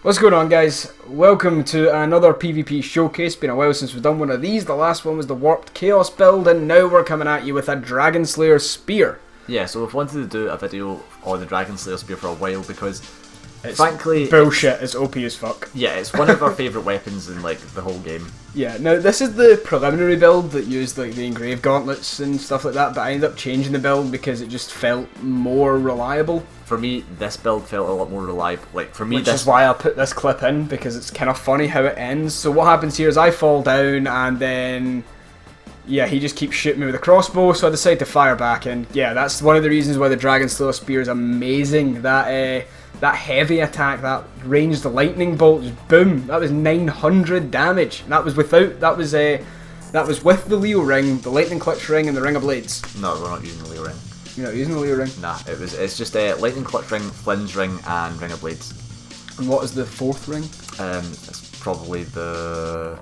What's going on, guys? Welcome to another PvP showcase. Been a while since we've done one of these. The last one was the Warped Chaos build, and now we're coming at you with a Dragon Slayer Spear. Yeah, so we've wanted to do a video on the Dragon Slayer Spear for a while because, It's frankly, bullshit. It's OP as fuck. yeah, it's one of our favourite weapons in like the whole game. Yeah, now this is the preliminary build that used like the engraved gauntlets and stuff like that, but I ended up changing the build because it just felt more reliable. For me, this build felt a lot more reliable. Like for me, Which is why I put this clip in, because it's kind of funny how it ends. So what happens here is I fall down and then, yeah, he just keeps shooting me with a crossbow, so I decide to fire back, and yeah, that's one of the reasons why the Dragon Slayer Spear is amazing. That heavy attack, that ranged lightning bolt, just boom, that was 900 damage. And that was with the Leo ring, the lightning clutch ring, and the ring of blades. No, we're not using the Leo ring. You're not using the Leo ring? Nah, it's just a lightning clutch ring, flinge ring, and ring of blades. And what is the fourth ring? It's probably the.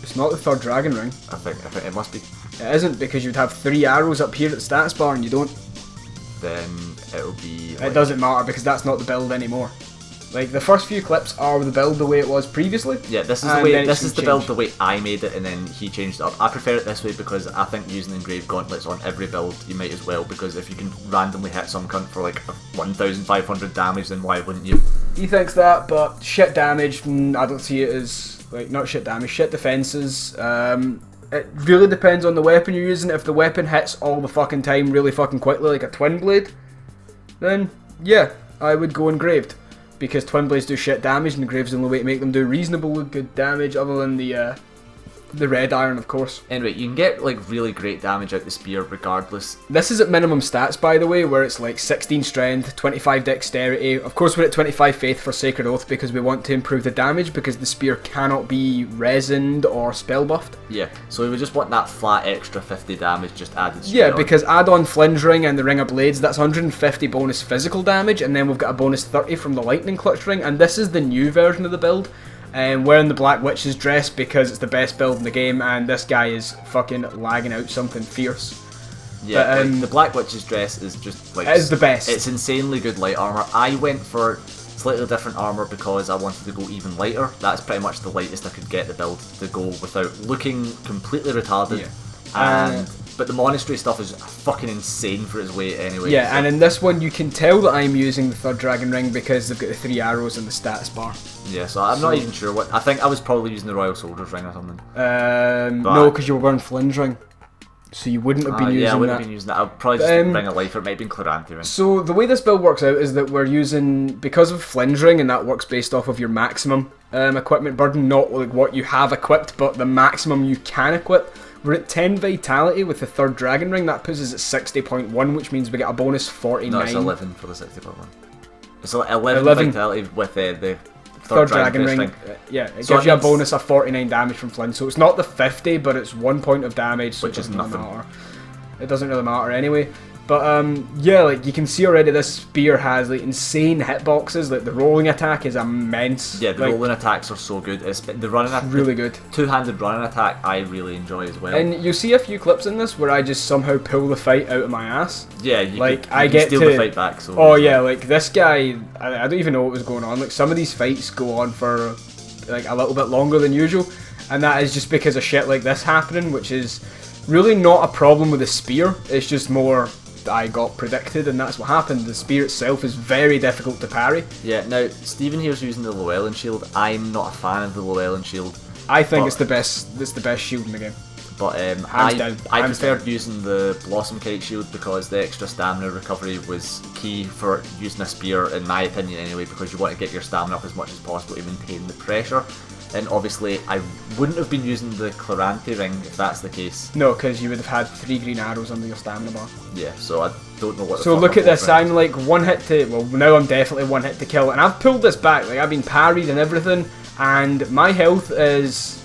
It's not the third dragon ring. I think it must be. It isn't, because you'd have 3 arrows up here at the stats bar and you don't. Then it'll be. It doesn't matter because that's not the build anymore. Like, the first few clips are the build the way it was previously. Yeah, this is the way. This is the build the way I made it, and then he changed it up. I prefer it this way because I think using engraved gauntlets on every build you might as well, because if you can randomly hit some cunt for like 1,500 damage, then why wouldn't you? He thinks that, but shit damage, I don't see it as, like, not shit damage, shit defenses. It really depends on the weapon you're using. If the weapon hits all the fucking time really fucking quickly, like a twin blade, then yeah, I would go engraved. Because twin blades do shit damage, and engraved's the only way to make them do reasonable good damage, other than the red iron, of course. Anyway, you can get like really great damage out the spear regardless. This is at minimum stats, by the way, where it's like 16 strength, 25 dexterity. Of course, we're at 25 faith for Sacred Oath because we want to improve the damage, because the spear cannot be resined or spell buffed. Yeah, so we would just want that flat extra 50 damage just added straight Yeah, on. because add on Flinge Ring and the Ring of Blades, that's 150 bonus physical damage, and then we've got a bonus 30 from the Lightning Clutch Ring, and this is the new version of the build. Wearing the Black Witch's dress because it's the best build in the game, and this guy is fucking lagging out something fierce. Yeah, but, like, the Black Witch's dress is just like... It is the best. It's insanely good light armor. I went for slightly different armor because I wanted to go even lighter. That's pretty much the lightest I could get the build to go without looking completely retarded. Yeah. But the monastery stuff is fucking insane for its weight anyway. Yeah, and in this one you can tell that I'm using the third dragon ring because they've got the 3 arrows in the stats bar. Yeah, so I'm not even sure what... I think I was probably using the Royal Soldier's ring or something. No, because you were wearing Flinge Ring. So you wouldn't have been using that. Yeah, I wouldn't have been using that. I'll probably just Ring of Life, or it might have been Chloranthy Ring. So the way this build works out is that we're using, because of Flinge Ring, and that works based off of your maximum equipment burden, not like what you have equipped, but the maximum you can equip. We're at 10 Vitality with the third Dragon Ring. That puts us at 60.1, which means we get a bonus 49. No, it's 11 for the 60.1. It's 11 Vitality with the third Dragon Ring. Yeah, it gives you a bonus of 49 damage from Flynn. So it's not the 50, but it's 1 point of damage, so which is nothing. It doesn't really matter anyway. But yeah, like you can see already, this spear has like insane hitboxes. Like the rolling attack is immense. Yeah, the rolling attacks are so good. The running attack, really good. Two-handed running attack, I really enjoy as well. And you'll see a few clips in this where I just somehow pull the fight out of my ass. Yeah, you can steal the fight back. So oh yeah, like this guy, I don't even know what was going on. Like some of these fights go on for like a little bit longer than usual, and that is just because of shit like this happening, which is really not a problem with the spear. It's just more I got predicted, and that's what happened. The spear itself is very difficult to parry. Yeah, now Stephen here's using the Llewellyn shield. I'm not a fan of the Llewellyn shield. I think it's the best shield in the game. But I preferred using the Blossom Kite shield because the extra stamina recovery was key for using a spear, in my opinion anyway, because you want to get your stamina up as much as possible to maintain the pressure. And obviously, I wouldn't have been using the Chloranthy ring if that's the case. No, because you would have had 3 green arrows under your stamina bar. Yeah, so I don't know what. So look at this. I'm like 1 hit to. Well, now I'm definitely 1 hit to kill, and I've pulled this back. Like I've been parried and everything, and my health is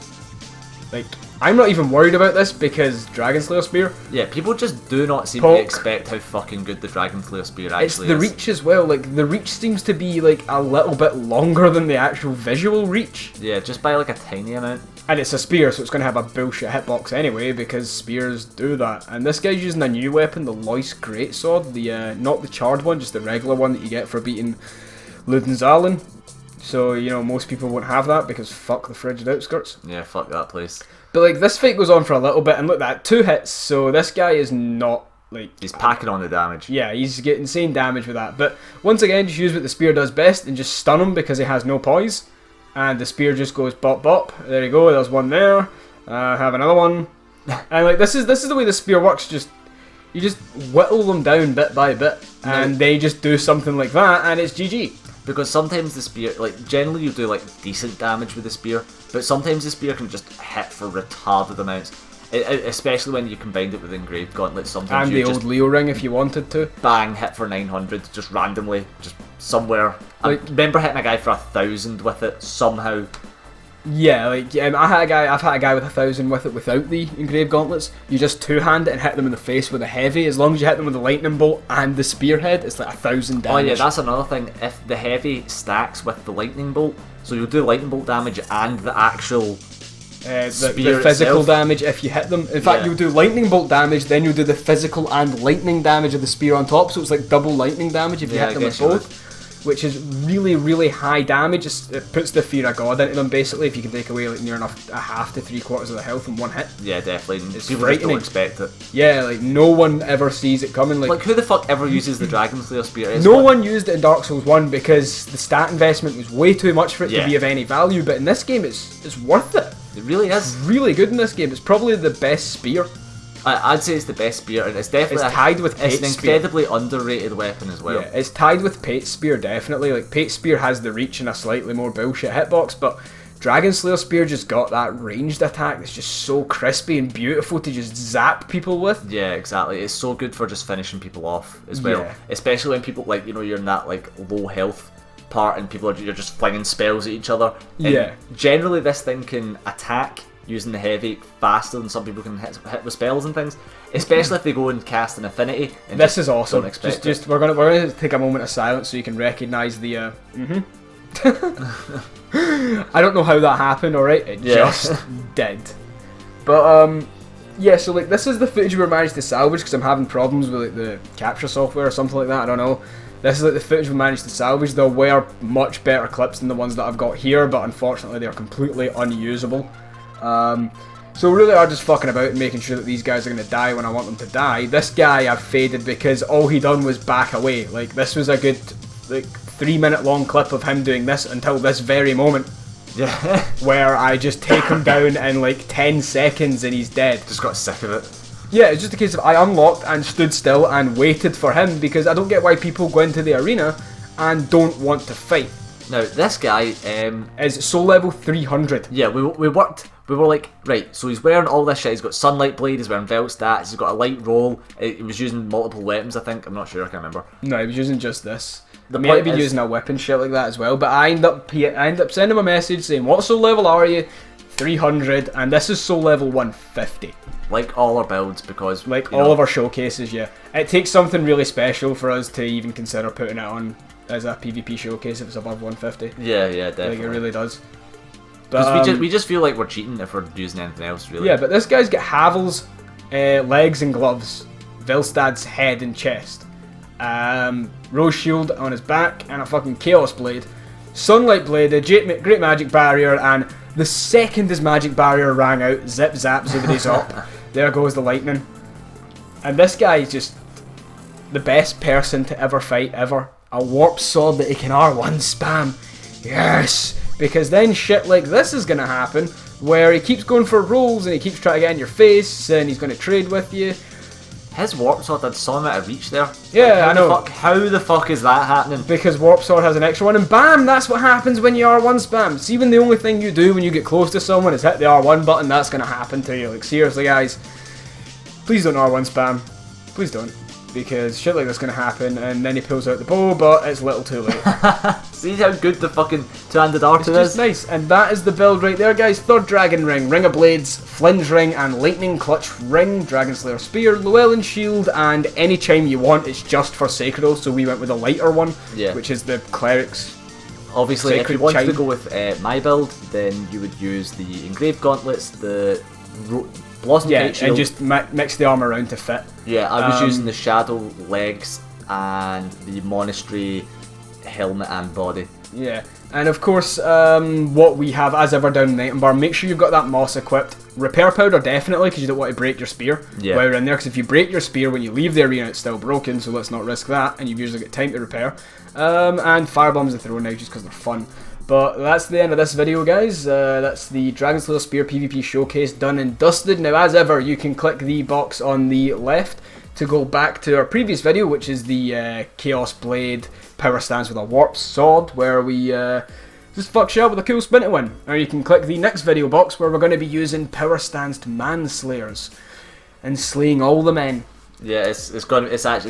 like. I'm not even worried about this because Dragon Slayer Spear. Yeah, people just do not seem to expect how fucking good the Dragon Slayer Spear actually is. It's the reach as well. Like the reach seems to be like a little bit longer than the actual visual reach. Yeah, just by like a tiny amount. And it's a spear, so it's going to have a bullshit hitbox anyway, because spears do that. And this guy's using a new weapon, the Lois Greatsword, the not the charred one, just the regular one that you get for beating Ludenzahlen. So, you know, most people won't have that because fuck the frigid outskirts. Yeah, fuck that place. But, like, this fight goes on for a little bit, and look at that, 2 hits, so this guy is not, like... He's packing on the damage. Yeah, he's getting insane damage with that. But, once again, just use what the spear does best and just stun him because he has no poise. And the spear just goes bop bop. There you go, there's one there. Have another one. And, like, this is the way the spear works, you just whittle them down bit by bit, and they just do something like that, and it's GG. Because sometimes the spear, like, generally you do, like, decent damage with the spear, but sometimes the spear can just hit for retarded amounts. Especially when you combined it with engraved gauntlets, sometimes and you the just old Leo ring if you wanted to. Bang, hit for 900, just randomly, just somewhere. Like, I remember hitting a guy for 1,000 with it, somehow. Yeah, like, I've had a guy with 1,000 with it without the engraved gauntlets. You just two-hand it and hit them in the face with a heavy. As long as you hit them with a lightning bolt and the spearhead, it's like 1,000 damage. Oh yeah, that's another thing. If the heavy stacks with the lightning bolt, so you'll do lightning bolt damage and the actual the physical itself. Damage if you hit them. In fact, you'll do lightning bolt damage, then you'll do the physical and lightning damage of the spear on top, so it's like double lightning damage if you hit them with both. Which is really, really high damage. It puts the fear of God into them, basically, if you can take away like near enough a half to 3/4 of the health in one hit. Yeah, definitely. It's people just don't expect it. Yeah, like, no one ever sees it coming. Like who the fuck ever uses the Dragon Slayer spear? No one used it in Dark Souls 1 because the stat investment was way too much for it to be of any value, but in this game it's worth it. It really is. It's really good in this game. It's probably the best spear. I'd say it's the best spear, and it's definitely tied with Pate's It's an incredibly underrated weapon as well. Yeah, it's tied with Pate's spear, definitely. Like, Pate's spear has the reach and a slightly more bullshit hitbox, but Dragon Slayer spear just got that ranged attack that's just so crispy and beautiful to just zap people with. Yeah, exactly. It's so good for just finishing people off as well. Especially when people, like, you know, you're in that like low health part and you're just flinging spells at each other. And generally this thing can attack using the heavy faster than some people can hit with spells and things, especially if they go and cast an affinity. And this is awesome. Just we're gonna take a moment of silence so you can recognise the. I don't know how that happened. All right, it just did. But yeah. So like this is the footage we managed to salvage because I'm having problems with like the capture software or something like that. I don't know. This is like the footage we managed to salvage. There were much better clips than the ones that I've got here, but unfortunately they are completely unusable. So we really are just fucking about and making sure that these guys are going to die when I want them to die. This guy I've faded because all he done was back away. Like, this was a good, like, 3-minute long clip of him doing this until this very moment. Yeah. Where I just take him down in like 10 seconds and he's dead. Just got sick of it. Yeah, it's just a case of I unlocked and stood still and waited for him because I don't get why people go into the arena and don't want to fight. Now, this guy is soul level 300. Yeah, we were like, right, so he's wearing all this shit. He's got Sunlight Blade, he's wearing Velt Stats, he's got a light roll. He was using multiple weapons, I think. I'm not sure, I can't remember. No, he was using just this. He might be using a weapon shit like that as well, but I end up sending him a message saying, what soul level are you? 300, and this is soul level 150. Like all our builds, because... Like all of our showcases, yeah. It takes something really special for us to even consider putting it on as a PvP showcase if it's above 150. Yeah, definitely. Like, it really does. Because we just feel like we're cheating if we're using anything else, really. Yeah, but this guy's got Havel's legs and gloves, Vilstad's head and chest, Rose Shield on his back, and a fucking Chaos Blade, Sunlight Blade, a Great Magic Barrier, and the second his Magic Barrier rang out, Zipzapzoobidybop. There goes the lightning. And this guy is just the best person to ever fight ever. A warp sword that he can R1 spam. Yes! Because then shit like this is going to happen, where he keeps going for rolls and he keeps trying to get in your face and he's going to trade with you. His warp sword had some amount of reach there. Yeah, I know. How the fuck is that happening? Because warp sword has an extra one, and bam, that's what happens when you R1 spam. It's even the only thing you do when you get close to someone is hit the R1 button. That's going to happen to you. Like, seriously, guys, please don't R1 spam. Please don't. Because shit like this is going to happen, and then he pulls out the bow, but it's a little too late. See how good the fucking two-handed archer is? It's just nice, and that is the build right there, guys. Third Dragon Ring, Ring of Blades, Flinge Ring, and Lightning Clutch Ring, Dragon Slayer Spear, Llewellyn Shield, and any chime you want. It's just for Sacred, so we went with a lighter one, which is the Cleric's. Obviously, Sacred if you wanted chime. to go with my build, then you would use the Engraved Gauntlets, the Blossom Kite Shield. And just mix the armor around to fit. Yeah, I was using the Shadow Legs and the Monastery helmet and body. Yeah, and of course, what we have as ever down in the item bar, make sure you've got that moss equipped. Repair powder definitely, because you don't want to break your spear while you're in there, because if you break your spear when you leave the arena it's still broken, so let's not risk that, and you've usually got time to repair. And firebombs and throwing knives just because they're fun. But that's the end of this video, guys. That's the Dragon Slayer Spear PvP showcase done and dusted. Now, as ever, you can click the box on the left to go back to our previous video, which is the Chaos Blade power stance with a warp sword, where we just fuck shit up with a cool spin to win. Or you can click the next video box, where we're going to be using power stanced manslayers and slaying all the men. Yeah, it's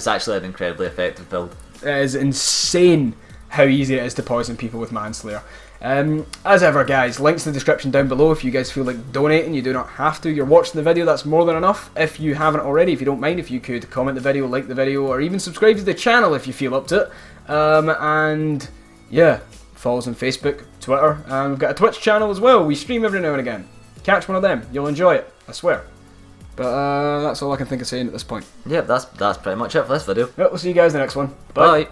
actually an incredibly effective build. It is insane how easy it is to poison people with Manslayer. As ever, guys, links in the description down below if you guys feel like donating. You do not have to. You're watching the video, that's more than enough. If you haven't already, if you don't mind, if you could comment the video, like the video, or even subscribe to the channel if you feel up to it. And yeah, follow us on Facebook, Twitter, and we've got a Twitch channel as well. We stream every now and again. Catch one of them, you'll enjoy it, I swear. But that's all I can think of saying at this point. Yeah, that's pretty much it for this video. We'll see you guys in the next one. Bye.